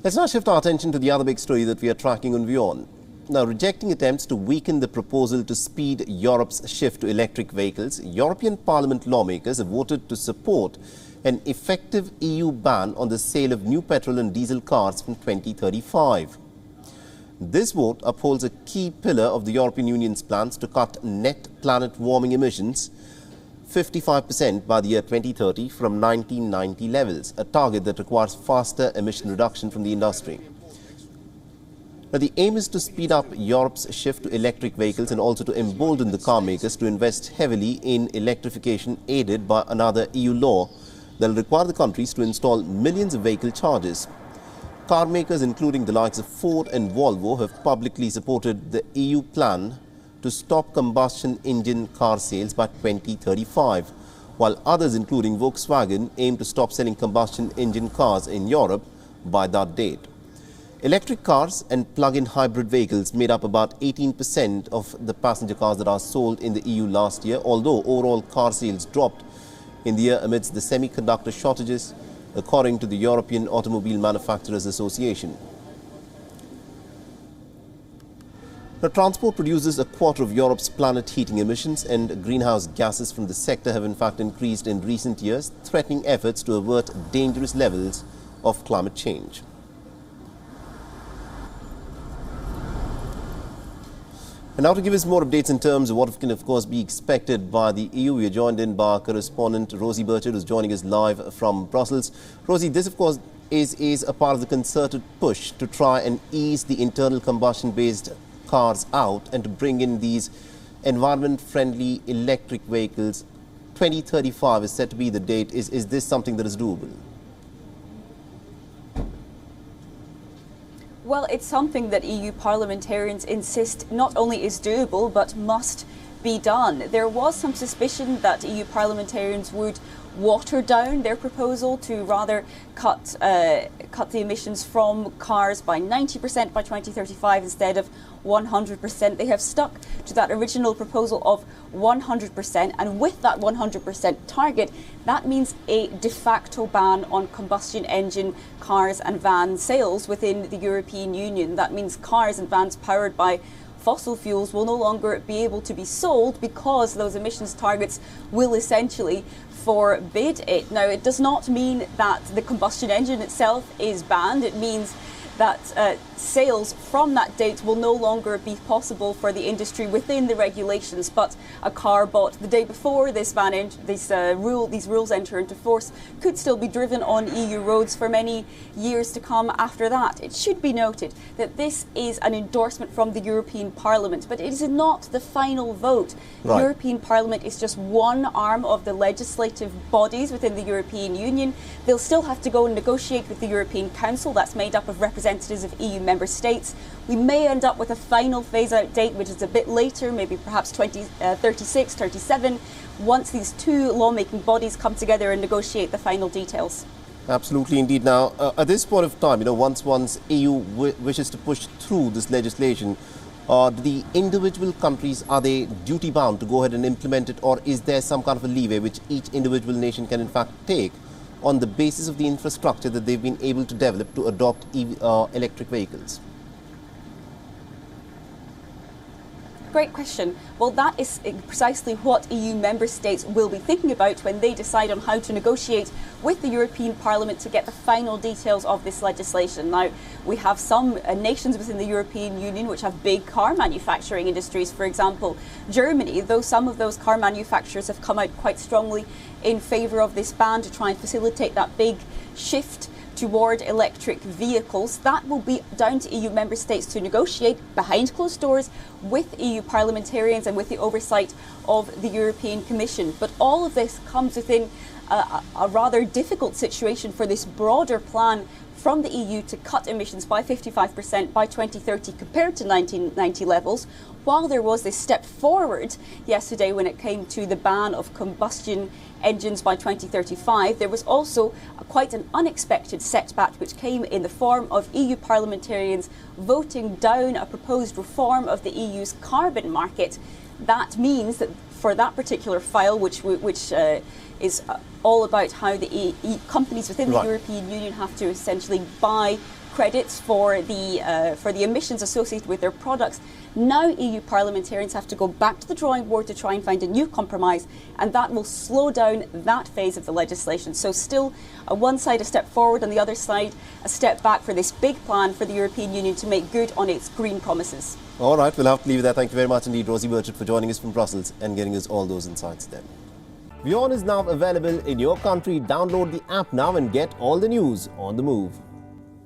Let's now shift our attention to the other big story that we are tracking on WION. Now, rejecting attempts to weaken the proposal to speed Europe's shift to electric vehicles, European Parliament lawmakers have voted to support an effective EU ban on the sale of new petrol and diesel cars from 2035. This vote upholds a key pillar of the European Union's plans to cut net planet warming emissions 55% by the year 2030 from 1990 levels, a target that requires faster emission reduction from the industry. Now, the aim is to speed up Europe's shift to electric vehicles and also to embolden the car makers to invest heavily in electrification, aided by another EU law that will require the countries to install millions of vehicle chargers. Car makers, including the likes of Ford and Volvo, have publicly supported the EU plan to stop combustion engine car sales by 2035, while others, including Volkswagen, aim to stop selling combustion engine cars in Europe by that date. Electric cars and plug-in hybrid vehicles made up about 18% of the passenger cars that are sold in the EU last year, although overall car sales dropped in the year amidst the semiconductor shortages, according to the European Automobile Manufacturers Association. Now, transport produces a quarter of Europe's planet heating emissions, and greenhouse gases from the sector have in fact increased in recent years, threatening efforts to avert dangerous levels of climate change. And now to give us more updates in terms of what can of course be expected by the EU, we are joined in by our correspondent Rosie Burchard, who's joining us live from Brussels. Rosie, this of course is a part of the concerted push to try and ease the internal combustion-based cars out and to bring in these environment-friendly electric vehicles. 2035 is set to be the date. Is this something that is doable? Well, it's something that EU parliamentarians insist not only is doable, but must be done. There was some suspicion that EU parliamentarians would water down their proposal to rather cut the emissions from cars by 90% by 2035 instead of 100%. They have stuck to that original proposal of 100%, and with that 100% target, that means a de facto ban on combustion engine cars and van sales within the European Union. That means cars and vans powered by fossil fuels will no longer be able to be sold because those emissions targets will essentially forbid it. Now, it does not mean that the combustion engine itself is banned. It means that sales from that date will no longer be possible for the industry within the regulations, but a car bought the day before these rules enter into force could still be driven on EU roads for many years to come after that. It should be noted that this is an endorsement from the European Parliament, but it is not the final vote. Right. The European Parliament is just one arm of the legislative bodies within the European Union. They'll still have to go and negotiate with the European Council. That's made up of representatives of EU member states. We may end up with a final phase-out date, which is a bit later, maybe perhaps 2036, 37, once these two lawmaking bodies come together and negotiate the final details. Absolutely, indeed. Now, at this point of time, once EU wishes to push through this legislation, the individual countries, are they duty-bound to go ahead and implement it, or is there some kind of a leeway which each individual nation can in fact take on the basis of the infrastructure that they've been able to develop to adopt electric vehicles? Great question. Well, that is precisely what EU member states will be thinking about when they decide on how to negotiate with the European Parliament to get the final details of this legislation. Now, we have some nations within the European Union which have big car manufacturing industries. For example, Germany, though some of those car manufacturers have come out quite strongly in favour of this ban to try and facilitate that big shift toward electric vehicles. That will be down to EU member states to negotiate behind closed doors with EU parliamentarians and with the oversight of the European Commission. But all of this comes within a rather difficult situation for this broader plan from the EU to cut emissions by 55% by 2030 compared to 1990 levels. While there was this step forward yesterday when it came to the ban of combustion engines by 2035, there was also quite an unexpected setback which came in the form of EU parliamentarians voting down a proposed reform of the EU's carbon market. That means that for that particular file, which is all about how the companies within the European Union have to essentially buy credits for the emissions associated with their products. Now EU parliamentarians have to go back to the drawing board to try and find a new compromise, and that will slow down that phase of the legislation. So still, on one side a step forward, on the other side a step back for this big plan for the European Union to make good on its green promises. All right, we'll have to leave it there. Thank you very much indeed, Rosie Burchett, for joining us from Brussels and getting us all those insights then. WION is now available in your country. Download the app now and get all the news on the move.